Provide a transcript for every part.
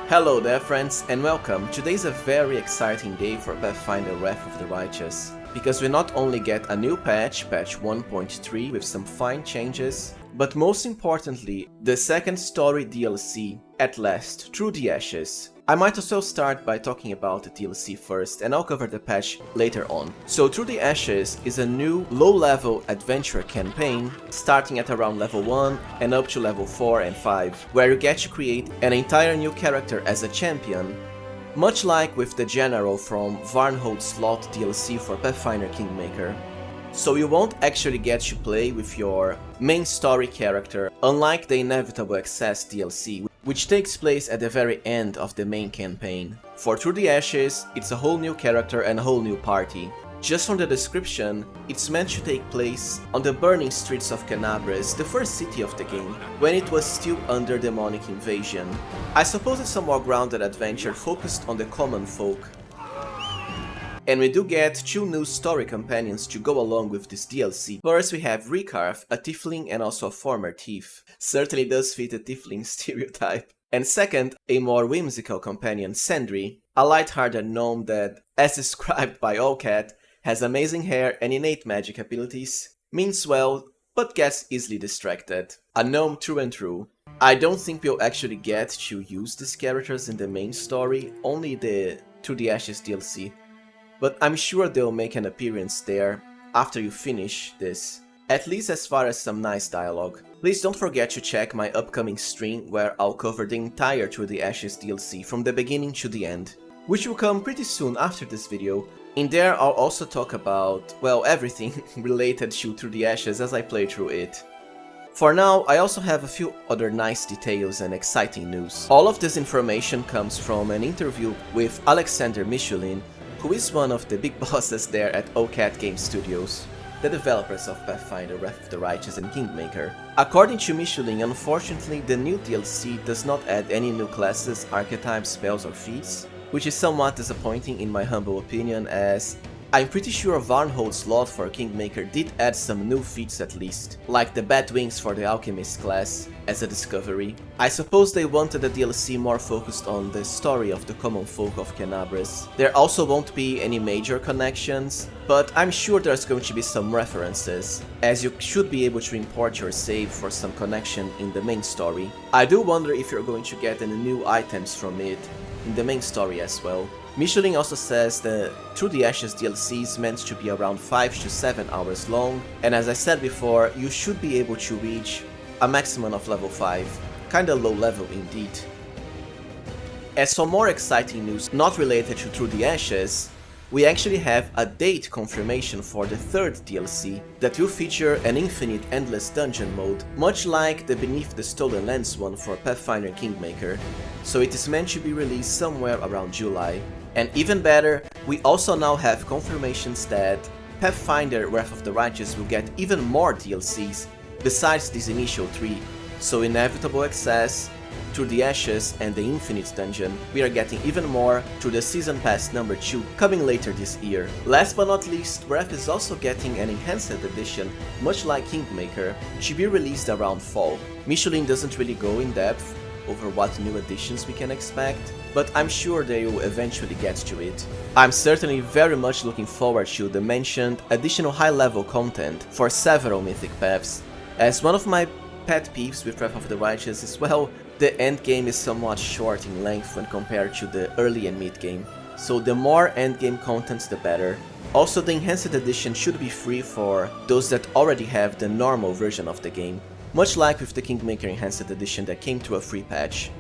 Hello there friends and welcome. Today's a very exciting day for Pathfinder Wrath of the Righteous, because we not only get a new patch 1.3 with some fine changes, but most importantly, the second story DLC, at last, Through the Ashes. I might as well start by talking about the DLC first, and I'll cover the patch later on. So Through the Ashes is a new low-level adventure campaign, starting at around level 1 and up to level 4 and 5, where you get to create an entire new character as a champion, much like with the general from Varnhold's Lot DLC for Pathfinder Kingmaker. So you won't actually get to play with your main story character, unlike the Inevitable Access DLC, which takes place at the very end of the main campaign. For Through the Ashes, it's a whole new character and a whole new party. Just from the description, it's meant to take place on the burning streets of Kenabres, the first city of the game, when it was still under demonic invasion. I suppose it's a more grounded adventure focused on the common folk. And we do get two new story companions to go along with this DLC. First we have Rikarth, a tiefling and also a former thief. Certainly does fit a tiefling stereotype. And second, a more whimsical companion, Sandri, a light-hearted gnome that, as described by Allcat, has amazing hair and innate magic abilities, means well, but gets easily distracted. A gnome through and through. I don't think we'll actually get to use these characters in the main story, only the Through the Ashes DLC. But I'm sure they'll make an appearance there after you finish this, at least as far as some nice dialogue. Please don't forget to check my upcoming stream where I'll cover the entire Through the Ashes DLC from the beginning to the end, which will come pretty soon after this video. In there I'll also talk about, well, everything related to Through the Ashes as I play through it. For now, I also have a few other nice details and exciting news. All of this information comes from an interview with Alexander Mishulin, who is one of the big bosses there at OCAT Game Studios, the developers of Pathfinder Wrath of the Righteous and Kingmaker. According to Mishulin, unfortunately the new DLC does not add any new classes, archetypes, spells or feats, which is somewhat disappointing in my humble opinion, as I'm pretty sure Varnhold's Lot for Kingmaker did add some new feats at least, like the Bat Wings for the Alchemist class, as a discovery. I suppose they wanted a DLC more focused on the story of the common folk of Kenabres. There also won't be any major connections, but I'm sure there's going to be some references, as you should be able to import your save for some connection in the main story. I do wonder if you're going to get any new items from it in the main story as well. Mishulin also says the Through the Ashes DLC is meant to be around 5 to 7 hours long, and as I said before, you should be able to reach a maximum of level 5, kinda low level indeed. As for more exciting news not related to Through the Ashes, we actually have a date confirmation for the third DLC that will feature an infinite endless dungeon mode, much like the Beneath the Stolen Lands one for Pathfinder Kingmaker, so it is meant to be released somewhere around July. And even better, we also now have confirmations that Pathfinder Wrath of the Righteous will get even more DLCs besides these initial 3, so Inevitable Access, Through the Ashes and the Infinite Dungeon. We are getting even more through the Season Pass number 2 coming later this year. Last but not least, Wrath is also getting an enhanced edition, much like Kingmaker, to be released around fall. Mishulin doesn't really go in depth over what new additions we can expect, but I'm sure they will eventually get to it. I'm certainly very much looking forward to the mentioned additional high-level content for several mythic paths, as one of my pet peeves with Wrath of the Righteous is, well, the endgame is somewhat short in length when compared to the early and mid-game, so the more endgame content the better. Also, the enhanced edition should be free for those that already have the normal version of the game, much like with the Kingmaker Enhanced Edition that came through a free patch.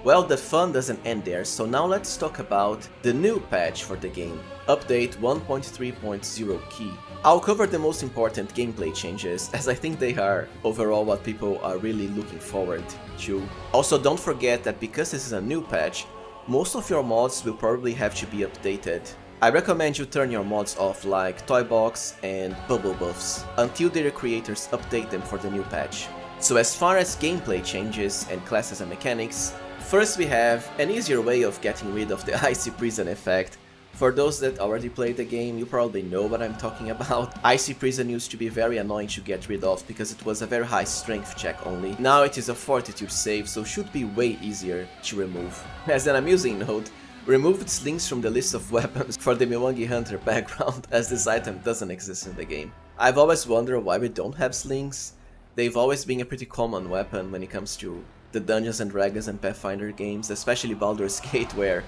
Well, the fun doesn't end there, so now let's talk about the new patch for the game, Update 1.3.0 Key. I'll cover the most important gameplay changes, as I think they are overall what people are really looking forward to. Also, don't forget that because this is a new patch, most of your mods will probably have to be updated. I recommend you turn your mods off like Toybox and Bubble Buffs until their creators update them for the new patch. So as far as gameplay changes and classes and mechanics, first we have an easier way of getting rid of the Icy Prison effect, For those that already played the game, you probably know what I'm talking about. Icy Prison used to be very annoying to get rid of because it was a very high strength check only. Now it is a fortitude save, so should be way easier to remove. As an amusing note, removed slings from the list of weapons for the Mwangi Hunter background, as this item doesn't exist in the game. I've always wondered why we don't have slings. They've always been a pretty common weapon when it comes to the Dungeons and Dragons and Pathfinder games, especially Baldur's Gate, where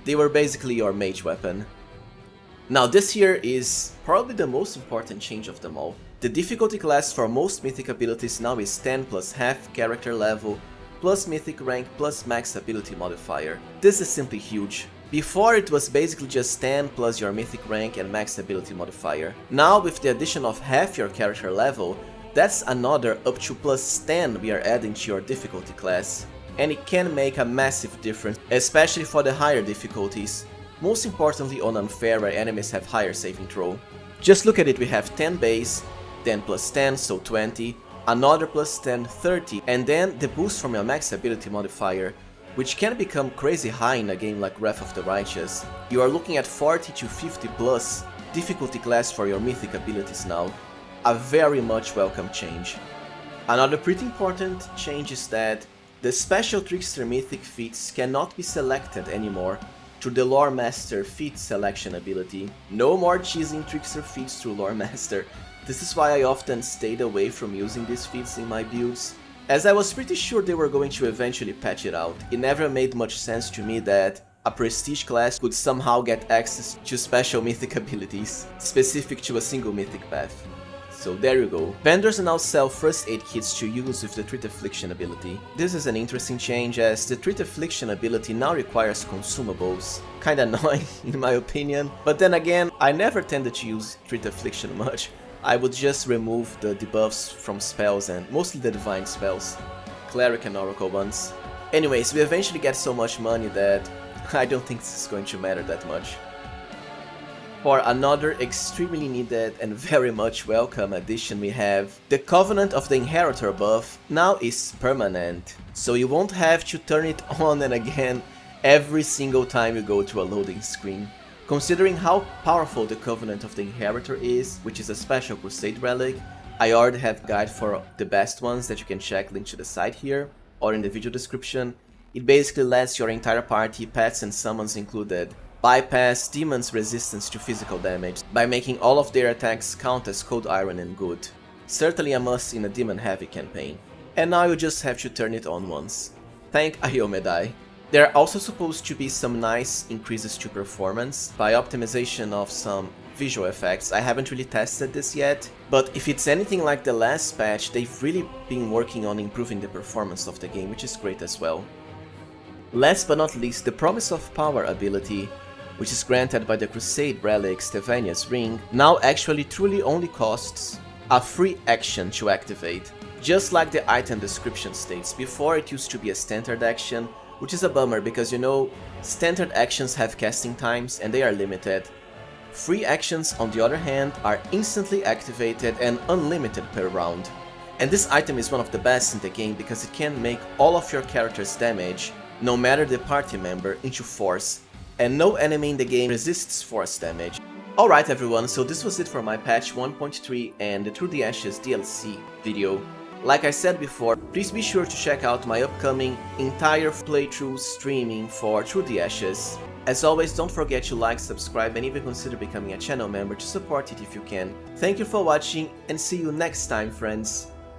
they were basically your mage weapon. Now this here is probably the most important change of them all. The difficulty class for most mythic abilities now is 10 plus half character level, plus mythic rank plus max ability modifier. This is simply huge. Before it was basically just 10 plus your mythic rank and max ability modifier. Now with the addition of half your character level, that's another up to plus 10 we are adding to your difficulty class. And it can make a massive difference, especially for the higher difficulties. Most importantly on unfair where enemies have higher saving throw. Just look at it, we have 10 base, 10 plus 10, so 20, another plus 10, 30, and then the boost from your max ability modifier, which can become crazy high in a game like Wrath of the Righteous. You are looking at 40 to 50 plus difficulty class for your mythic abilities now. A very much welcome change. Another pretty important change is that the special Trickster Mythic feats cannot be selected anymore through the Loremaster feat selection ability. No more cheesing Trickster feats through Loremaster. This is why I often stayed away from using these feats in my builds, as I was pretty sure they were going to eventually patch it out. It never made much sense to me that a prestige class could somehow get access to special mythic abilities, specific to a single mythic path. So there you go. Vendors now sell first aid kits to use with the Treat Affliction ability. This is an interesting change as the Treat Affliction ability now requires consumables. Kinda annoying in my opinion, but then again, I never tended to use Treat Affliction much. I would just remove the debuffs from spells and mostly the divine spells, cleric and oracle ones. Anyways, we eventually get so much money that I don't think this is going to matter that much. For another extremely needed and very much welcome addition, we have the Covenant of the Inheritor buff now is permanent, so you won't have to turn it on and again every single time you go to a loading screen. Considering how powerful the Covenant of the Inheritor is, which is a special Crusade relic, I already have a guide for the best ones that you can check, linked to the site here or in the video description. It basically lets your entire party, pets and summons included, bypass demons' resistance to physical damage by making all of their attacks count as cold iron and good. Certainly a must in a demon heavy campaign. And now you just have to turn it on once. Thank Ayomedai. There are also supposed to be some nice increases to performance by optimization of some visual effects. I haven't really tested this yet, but if it's anything like the last patch, they've really been working on improving the performance of the game, which is great as well. Last but not least, the Promise of Power ability, which is granted by the Crusade relic Stevania's Ring, now actually truly only costs a free action to activate. Just like the item description states, before it used to be a standard action, which is a bummer because, you know, standard actions have casting times and they are limited. Free actions, on the other hand, are instantly activated and unlimited per round. And this item is one of the best in the game because it can make all of your character's damage, no matter the party member, into force, and no enemy in the game resists force damage. Alright everyone, so this was it for my patch 1.3 and the Through the Ashes DLC video. Like I said before, please be sure to check out my upcoming entire playthrough streaming for Through the Ashes. As always, don't forget to like, subscribe and even consider becoming a channel member to support it if you can. Thank you for watching and see you next time, friends.